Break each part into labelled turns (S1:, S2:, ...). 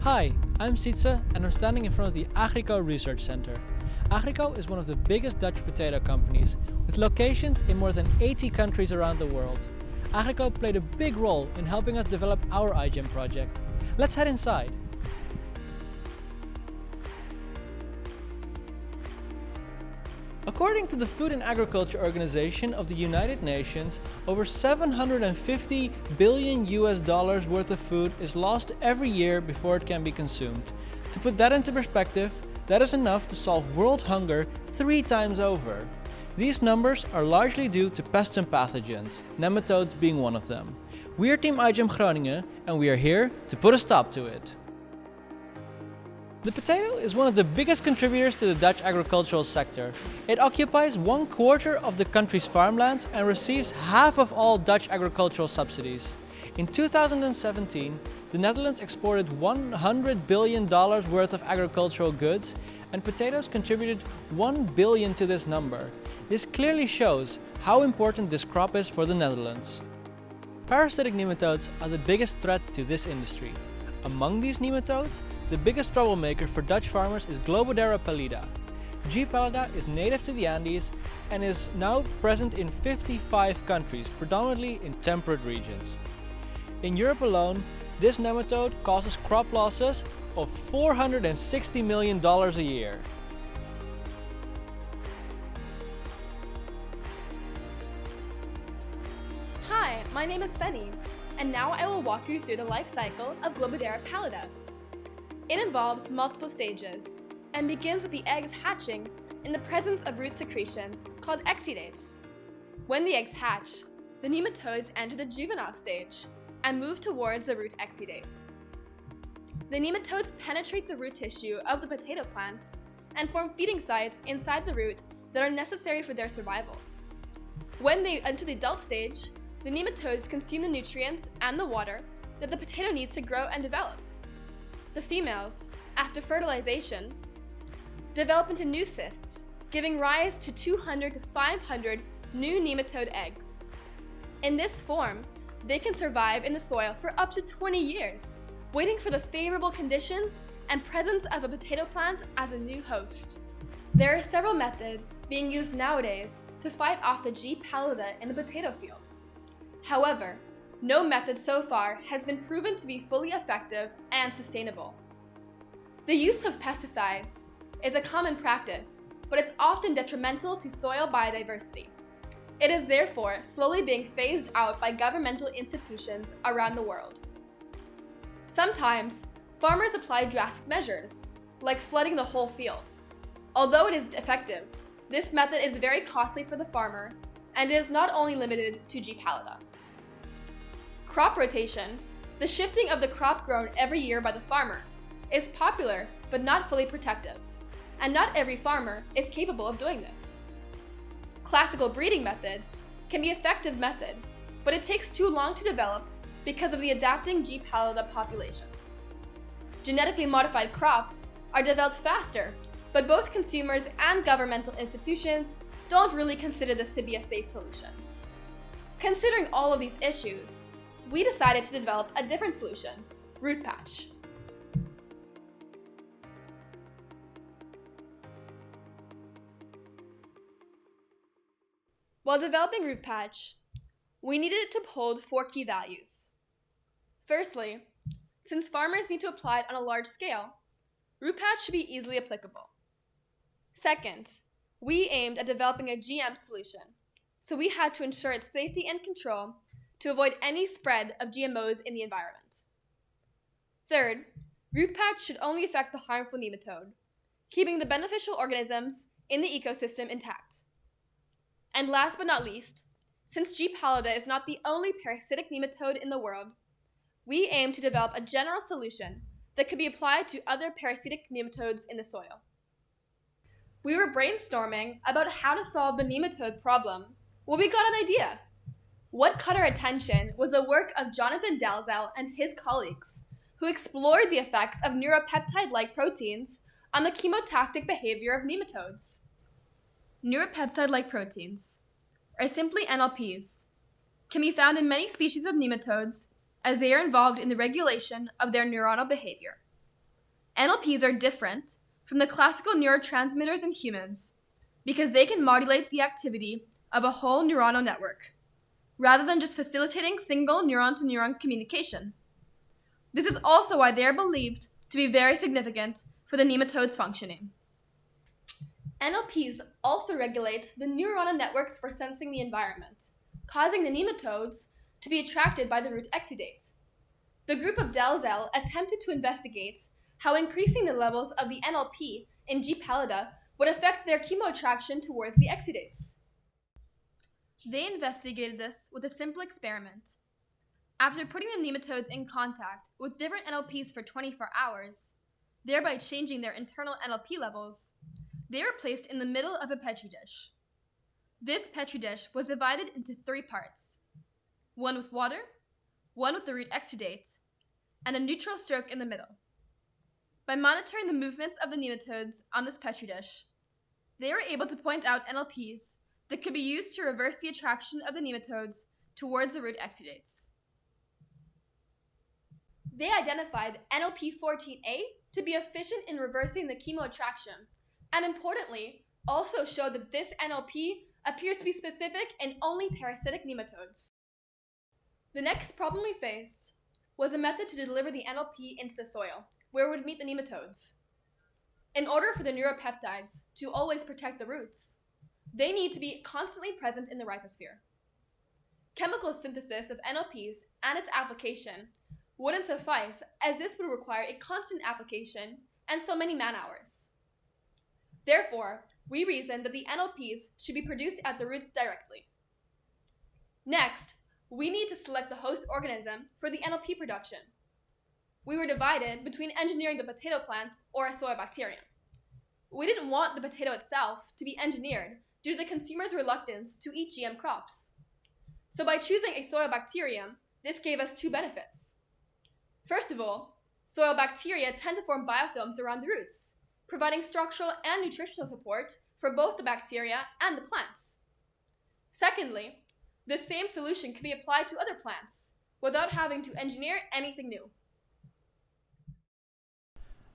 S1: Hi, I'm Sietse and I'm standing in front of the Agrico Research Center. Agrico is one of the biggest Dutch potato companies, with locations in more than 80 countries around the world. Agrico played a big role in helping us develop our iGEM project. Let's head inside. According to the Food and Agriculture Organization of the United Nations, over $750 billion worth of food is lost every year before it can be consumed. To put that into perspective, that is enough to solve world hunger 3 times over. These numbers are largely due to pests and pathogens, nematodes being one of them. We are Team iGEM Groningen and we are here to put a stop to it. The potato is one of the biggest contributors to the Dutch agricultural sector. It occupies 1/4 of the country's farmlands and receives half of all Dutch agricultural subsidies. In 2017, the Netherlands exported $100 billion worth of agricultural goods, and potatoes contributed $1 billion to this number. This clearly shows how important this crop is for the Netherlands. Parasitic nematodes are the biggest threat to this industry. Among these nematodes, the biggest troublemaker for Dutch farmers is Globodera pallida. G. pallida is native to the Andes and is now present in 55 countries, predominantly in temperate regions. In Europe alone, this nematode causes crop losses of $460 million a year.
S2: Hi, my name is Fenny, and now I will walk you through the life cycle of Globodera pallida. It involves multiple stages and begins with the eggs hatching in the presence of root secretions called exudates. When the eggs hatch, the nematodes enter the juvenile stage and move towards the root exudates. The nematodes penetrate the root tissue of the potato plant and form feeding sites inside the root that are necessary for their survival. When they enter the adult stage, the nematodes consume the nutrients and the water that the potato needs to grow and develop. The females, after fertilization, develop into new cysts, giving rise to 200 to 500 new nematode eggs. In this form, they can survive in the soil for up to 20 years, waiting for the favorable conditions and presence of a potato plant as a new host. There are several methods being used nowadays to fight off the G. pallida in the potato field. However, no method so far has been proven to be fully effective and sustainable. The use of pesticides is a common practice, but it's often detrimental to soil biodiversity. It is therefore slowly being phased out by governmental institutions around the world. Sometimes, farmers apply drastic measures, like flooding the whole field. Although it is effective, this method is very costly for the farmer and is not only limited to G. pallida. Crop rotation, the shifting of the crop grown every year by the farmer, is popular but not fully protective, and not every farmer is capable of doing this. Classical breeding methods can be an effective method, but it takes too long to develop because of the adapting G. pallida population. Genetically modified crops are developed faster, but both consumers and governmental institutions don't really consider this to be a safe solution. Considering all of these issues, we decided to develop a different solution, RootPatch. While developing RootPatch, we needed it to hold 4 key values. Firstly, since farmers need to apply it on a large scale, RootPatch should be easily applicable. Second, we aimed at developing a GM solution, so we had to ensure its safety and control to avoid any spread of GMOs in the environment. Third, RootPatch should only affect the harmful nematode, keeping the beneficial organisms in the ecosystem intact. And last but not least, since G. pallida is not the only parasitic nematode in the world, we aim to develop a general solution that could be applied to other parasitic nematodes in the soil. We were brainstorming about how to solve the nematode problem when we got an idea. What caught our attention was the work of Jonathan Dalzell and his colleagues, who explored the effects of neuropeptide-like proteins on the chemotactic behavior of nematodes. Neuropeptide-like proteins, or simply NLPs, can be found in many species of nematodes as they are involved in the regulation of their neuronal behavior. NLPs are different from the classical neurotransmitters in humans because they can modulate the activity of a whole neuronal network, rather than just facilitating single neuron-to-neuron communication. This is also why they are believed to be very significant for the nematode's functioning. NLPs also regulate the neuronal networks for sensing the environment, causing the nematodes to be attracted by the root exudate. The group of Dalzell attempted to investigate how increasing the levels of the NLP in G. pallida would affect their chemoattraction towards the exudates. They investigated this with a simple experiment. After putting the nematodes in contact with different NLPs for 24 hours, thereby changing their internal NLP levels, they were placed in the middle of a petri dish. This petri dish was divided into 3 parts, one with water, one with the root exudate, and a neutral stroke in the middle. By monitoring the movements of the nematodes on this petri dish, they were able to point out NLPs that could be used to reverse the attraction of the nematodes towards the root exudates. They identified NLP14A to be efficient in reversing the chemoattraction, and importantly, also showed that this NLP appears to be specific in only parasitic nematodes. The next problem we faced was a method to deliver the NLP into the soil, where it would meet the nematodes. In order for the neuropeptides to always protect the roots, they need to be constantly present in the rhizosphere. Chemical synthesis of NLPs and its application wouldn't suffice, as this would require a constant application and so many man-hours. Therefore, we reasoned that the NLPs should be produced at the roots directly. Next, we need to select the host organism for the NLP production. We were divided between engineering the potato plant or a soil bacterium. We didn't want the potato itself to be engineered due to the consumer's reluctance to eat GM crops. So by choosing a soil bacterium, this gave us 2 benefits. First of all, soil bacteria tend to form biofilms around the roots, providing structural and nutritional support for both the bacteria and the plants. Secondly, the same solution can be applied to other plants without having to engineer anything new.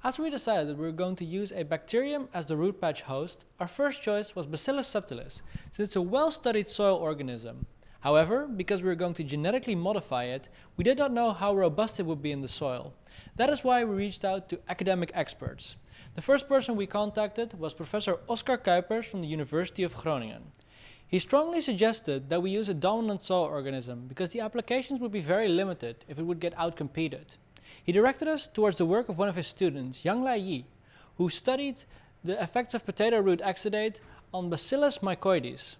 S1: After we decided that we were going to use a bacterium as the RootPatch host, our first choice was Bacillus subtilis, since it's a well-studied soil organism. However, because we were going to genetically modify it, we did not know how robust it would be in the soil. That is why we reached out to academic experts. The first person we contacted was Professor Oskar Kuipers from the University of Groningen. He strongly suggested that we use a dominant soil organism because the applications would be very limited if it would get outcompeted. He directed us towards the work of one of his students, Yang Lai Yi, who studied the effects of potato root exudate on Bacillus mycoides.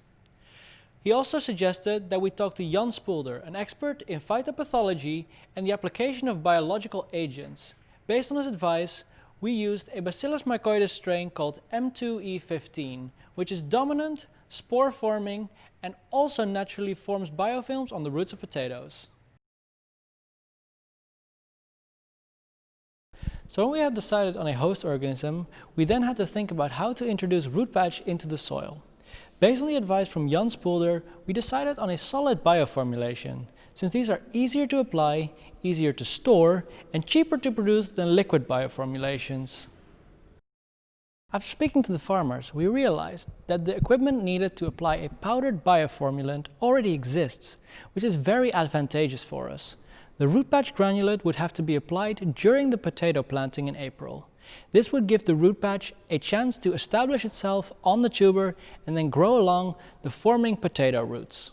S1: He also suggested that we talk to Jan Spoelder, an expert in phytopathology and the application of biological agents. Based on his advice, we used a Bacillus mycoides strain called M2E15, which is dominant, spore-forming, and also naturally forms biofilms on the roots of potatoes. So when we had decided on a host organism, we then had to think about how to introduce RootPatch into the soil. Based on the advice from Jan Spoelder, we decided on a solid bioformulation, since these are easier to apply, easier to store, and cheaper to produce than liquid bioformulations. After speaking to the farmers, we realized that the equipment needed to apply a powdered bioformulant already exists, which is very advantageous for us. The RootPatch granulate would have to be applied during the potato planting in April. This would give the RootPatch a chance to establish itself on the tuber and then grow along the forming potato roots.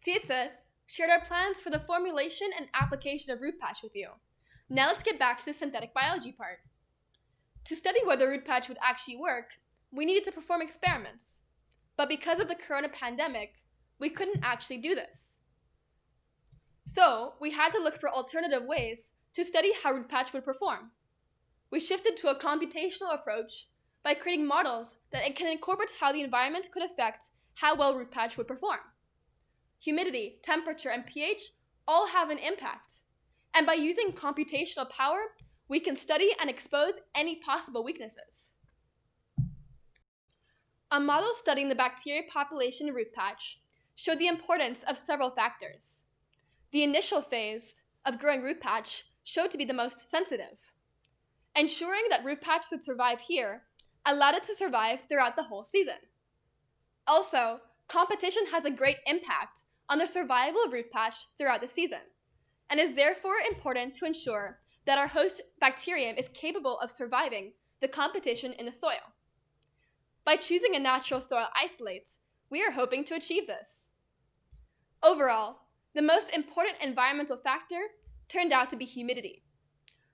S2: Sietse shared our plans for the formulation and application of RootPatch with you. Now let's get back to the synthetic biology part. To study whether RootPatch would actually work, we needed to perform experiments. But because of the corona pandemic, we couldn't actually do this. So we had to look for alternative ways to study how RootPatch would perform. We shifted to a computational approach by creating models that it can incorporate how the environment could affect how well RootPatch would perform. Humidity, temperature, and pH all have an impact. And by using computational power, we can study and expose any possible weaknesses. A model studying the bacteria population in RootPatch showed the importance of several factors. The initial phase of growing RootPatch showed to be the most sensitive. Ensuring that RootPatch would survive here allowed it to survive throughout the whole season. Also, competition has a great impact on the survival of RootPatch throughout the season, and is therefore important to ensure that our host bacterium is capable of surviving the competition in the soil. By choosing a natural soil isolate, we are hoping to achieve this. Overall, the most important environmental factor turned out to be humidity.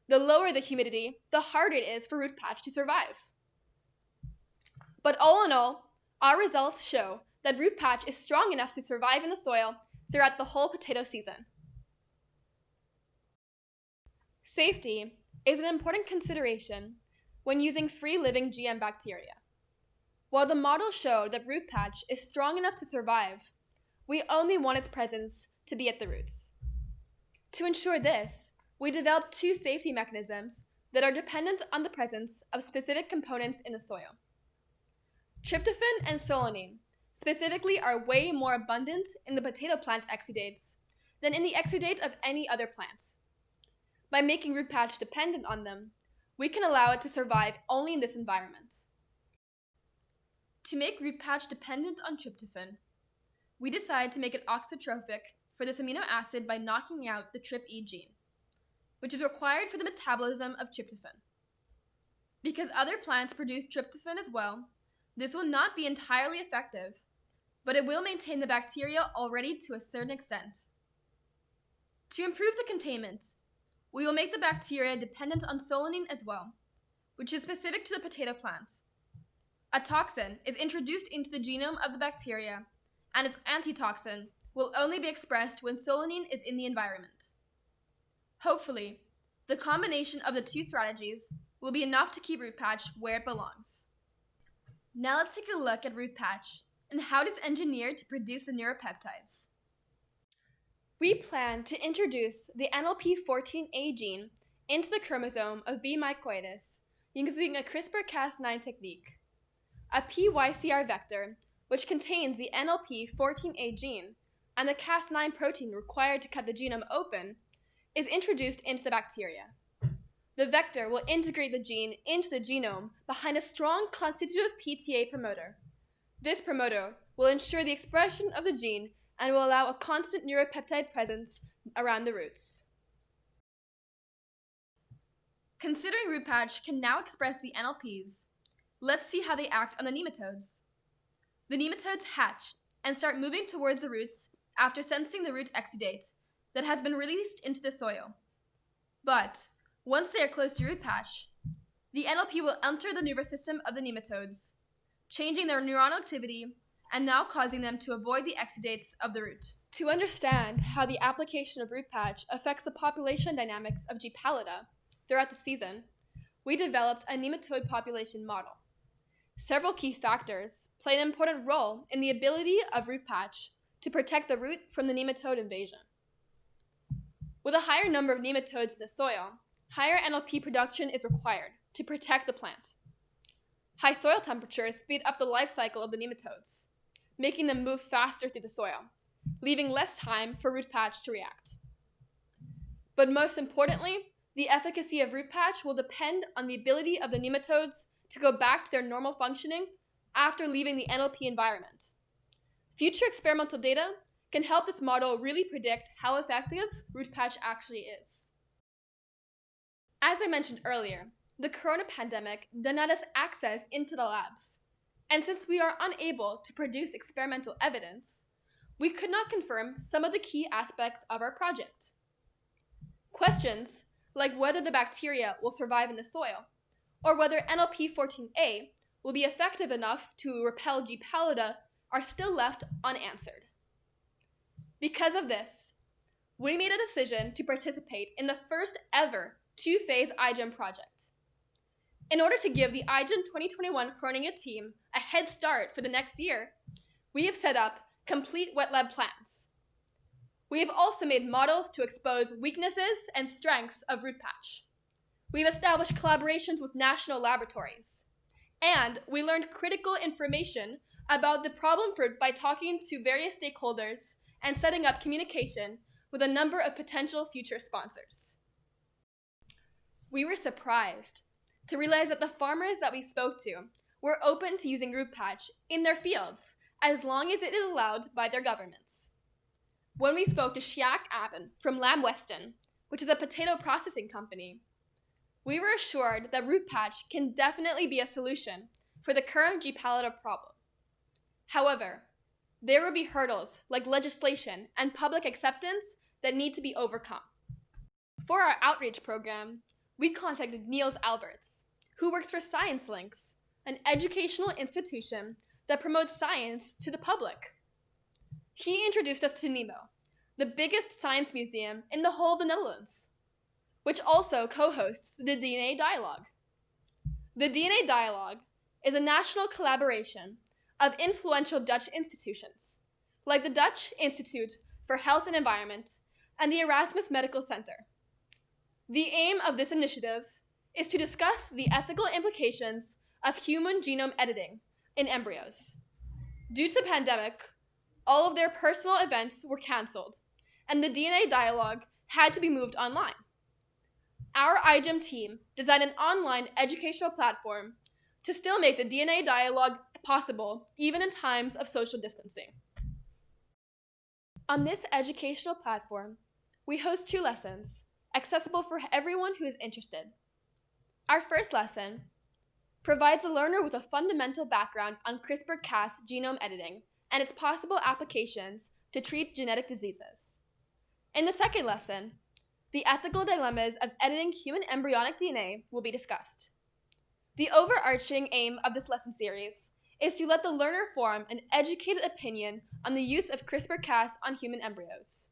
S2: The lower the humidity, the harder it is for RootPatch to survive. But all in all, our results show that RootPatch is strong enough to survive in the soil throughout the whole potato season. Safety is an important consideration when using free-living GM bacteria. While the model showed that RootPatch is strong enough to survive, we only want its presence to be at the roots. To ensure this, we developed two safety mechanisms that are dependent on the presence of specific components in the soil. Tryptophan and solanine specifically are way more abundant in the potato plant exudates than in the exudate of any other plant. By making RootPatch dependent on them, we can allow it to survive only in this environment. To make RootPatch dependent on tryptophan, we decided to make it oxytrophic for this amino acid by knocking out the TRPE gene, which is required for the metabolism of tryptophan. Because other plants produce tryptophan as well, this will not be entirely effective, but it will maintain the bacteria already to a certain extent. To improve the containment, we will make the bacteria dependent on solanine as well, which is specific to the potato plant. A toxin is introduced into the genome of the bacteria, and its antitoxin will only be expressed when solanine is in the environment. Hopefully, the combination of the two strategies will be enough to keep RootPatch where it belongs. Now let's take a look at RootPatch and how it is engineered to produce the neuropeptides. We plan to introduce the NLP14A gene into the chromosome of B. mycoides using a CRISPR-Cas9 technique. A PYCR vector, which contains the NLP14A gene and the Cas9 protein required to cut the genome open, is introduced into the bacteria. The vector will integrate the gene into the genome behind a strong constitutive PTA promoter. This promoter will ensure the expression of the gene and will allow a constant neuropeptide presence around the roots. Considering RootPatch can now express the NLPs, let's see how they act on the nematodes. The nematodes hatch and start moving towards the roots after sensing the root exudate that has been released into the soil. But once they are close to RootPatch, the NLP will enter the nervous system of the nematodes, changing their neuronal activity and now causing them to avoid the exudates of the root. To understand how the application of RootPatch affects the population dynamics of G. pallida throughout the season, we developed a nematode population model. Several key factors play an important role in the ability of RootPatch to protect the root from the nematode invasion. With a higher number of nematodes in the soil, higher NLP production is required to protect the plant. High soil temperatures speed up the life cycle of the nematodes, making them move faster through the soil, leaving less time for RootPatch to react. But most importantly, the efficacy of RootPatch will depend on the ability of the nematodes to go back to their normal functioning after leaving the NLP environment. Future experimental data can help this model really predict how effective RootPatch actually is. As I mentioned earlier, the corona pandemic denied us access into the labs, and since we are unable to produce experimental evidence, we could not confirm some of the key aspects of our project. Questions like whether the bacteria will survive in the soil, or whether NLP14A will be effective enough to repel G. pallida are still left unanswered. Because of this, we made a decision to participate in the first ever two-phase iGEM project. In order to give the iGEM 2021 Groningen team a head start for the next year, we have set up complete wet lab plans. We have also made models to expose weaknesses and strengths of RootPatch. We've established collaborations with national laboratories, and we learned critical information about the problem fruit by talking to various stakeholders and setting up communication with a number of potential future sponsors. We were surprised to realize that the farmers that we spoke to were open to using RootPatch in their fields as long as it is allowed by their governments. When we spoke to Sjaak Aben from Lam Weston, which is a potato processing company, we were assured that RootPatch can definitely be a solution for the current G. pallida problem. However, there will be hurdles like legislation and public acceptance that need to be overcome. For our outreach program, we contacted Niels Alberts, who works for Science Links, an educational institution that promotes science to the public. He introduced us to Nemo, the biggest science museum in the whole of the Netherlands, which also co-hosts the DNA Dialogue. The DNA Dialogue is a national collaboration of influential Dutch institutions, like the Dutch Institute for Health and Environment and the Erasmus Medical Center. The aim of this initiative is to discuss the ethical implications of human genome editing in embryos. Due to the pandemic, all of their personal events were canceled, and the DNA Dialogue had to be moved online. Our iGEM team designed an online educational platform to still make the DNA Dialogue possible, even in times of social distancing. On this educational platform, we host 2 lessons, accessible for everyone who is interested. Our first lesson provides the learner with a fundamental background on CRISPR-Cas genome editing and its possible applications to treat genetic diseases. In the second lesson, the ethical dilemmas of editing human embryonic DNA will be discussed. The overarching aim of this lesson series is to let the learner form an educated opinion on the use of CRISPR-Cas on human embryos.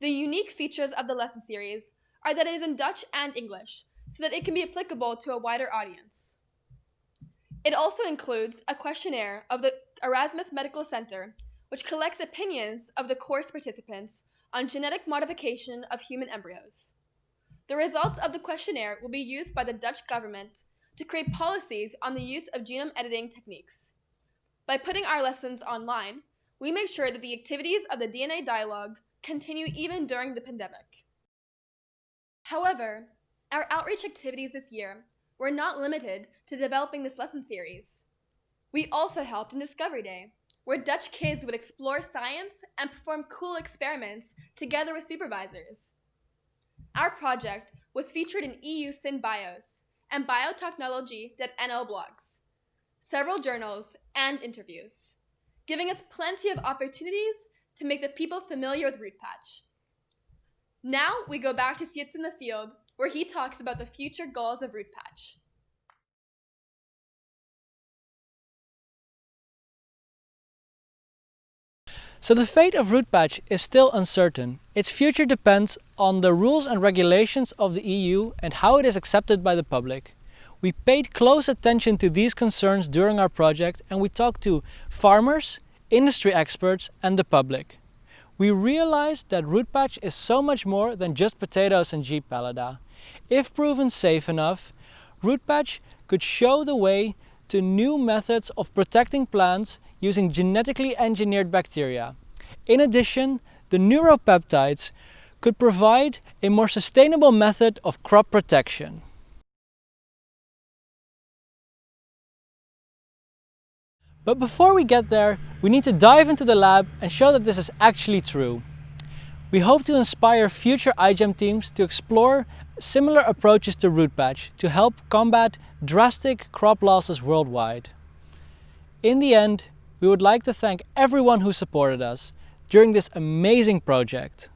S2: The unique features of the lesson series are that it is in Dutch and English, so that it can be applicable to a wider audience. It also includes a questionnaire of the Erasmus Medical Center, which collects opinions of the course participants on genetic modification of human embryos. The results of the questionnaire will be used by the Dutch government to create policies on the use of genome editing techniques. By putting our lessons online, we make sure that the activities of the DNA Dialogue continue even during the pandemic. However, our outreach activities this year were not limited to developing this lesson series. We also helped in Discovery Day, where Dutch kids would explore science and perform cool experiments together with supervisors. Our project was featured in EU SynBios and biotechnology.nl blogs, several journals, and interviews, giving us plenty of opportunities to make the people familiar with RootPatch. Now we go back to Siets in the field, where he talks about the future goals of RootPatch.
S1: So the fate of RootPatch is still uncertain. Its future depends on the rules and regulations of the EU and how it is accepted by the public. We paid close attention to these concerns during our project, and we talked to farmers, industry experts, and the public. We realized that RootPatch is so much more than just potatoes and G. pallida. If proven safe enough, RootPatch could show the way to new methods of protecting plants using genetically engineered bacteria. In addition, the neuropeptides could provide a more sustainable method of crop protection. But before we get there, we need to dive into the lab and show that this is actually true. We hope to inspire future iGEM teams to explore similar approaches to RootPatch to help combat drastic crop losses worldwide. In the end, we would like to thank everyone who supported us during this amazing project.